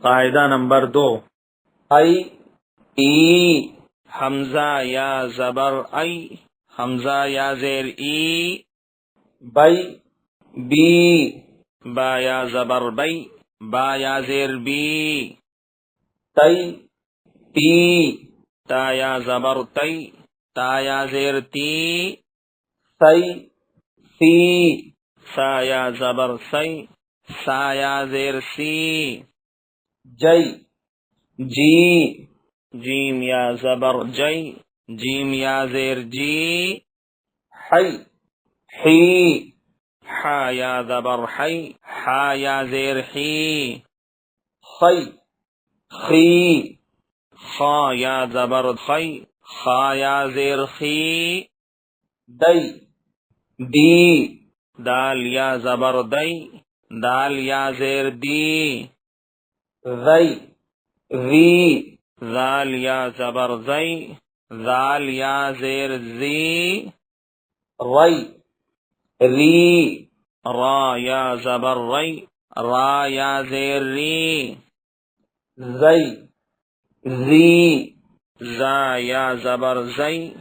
قاعدہ نمبر 2، ای ای حمزہ یا زبر ای، حمزہ یا زیر ای، بی بی با یا زبر بی، با یا زیر بی، تی تی تا یا زبر تی، تا یا زیر تی، سی سی سا یا زبر سی، سا یا زیر سی، جی جی جیم یا زبر جی، جیم یا زیر جی، حی حی حا یا زبر حی، حا یا زیر حی، خی خی خا یا زبر خی، خا یا زیر خی، دی دی دال یا زبر دی، دال یا زیر دی، ذی ذی ذال یا زبر زی، ذال یا زیر زی، ری ری را یا زبر ری، را یا زیر ری، زی زی زا یا زبر زی،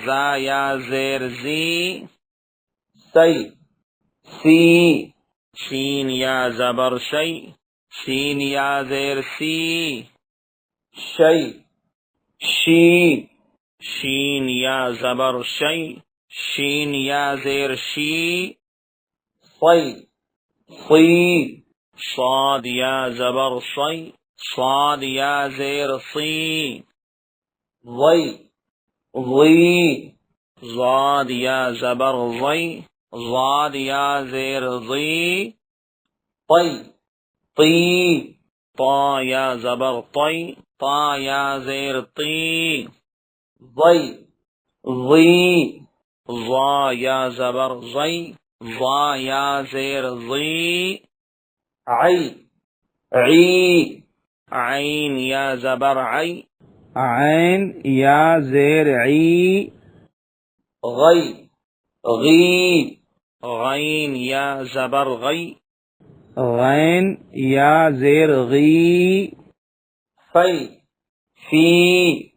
زا یا زیر زی، سی سی شین یا زبر شی، شین یا زیر سی، شی شی شین یا زبر شی، شین یا زیر شی، صی صی صاد یا زبر صی، صاد یا زیر صی، ضی ضی ضاد یا زبر ضی، ضاد یا زیر ضی، طی طی طا یا زبر طی، طا یا زیر طی، ضی ضی ضا یا زبر ضی، ضا یا زیر ضی، عی عی عین یا زبر عی، عین یا زیر عی غی غی غین یا زبر غی، غین یا زیر غی فی فی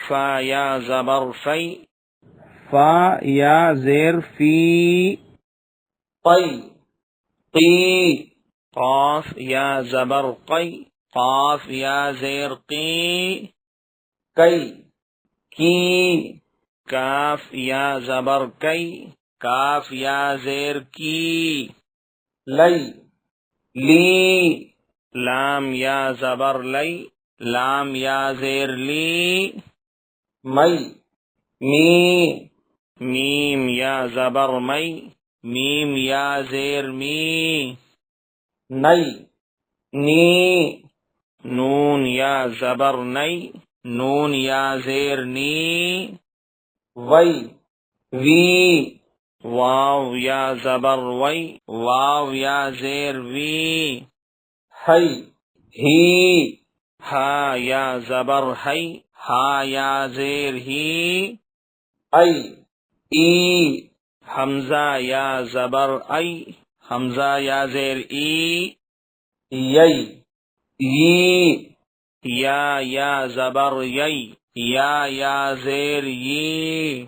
فا یا زبر فی، فا یا زیر فی طی طی قاف یا زبر قی، قاف یا زیر قی، کی کی کاف یا زبر کی، کاف یا زیر کی، لی لی لام یا زبر لی، لام یا زیر لی، می می میم یا زبر می، میم یا زیر می، نی نی نون یا زبر نی، نون یا زیر نی، وی وی واو یا زبر وی، واو یا زیر وی، ہی ہی ہا یا زبر ہی، ہا یا زیر ہی، ای ای حمزہ یا زبر ای، حمزہ یا زیر ای، یی یی یا زبر یی، یا زیر یی،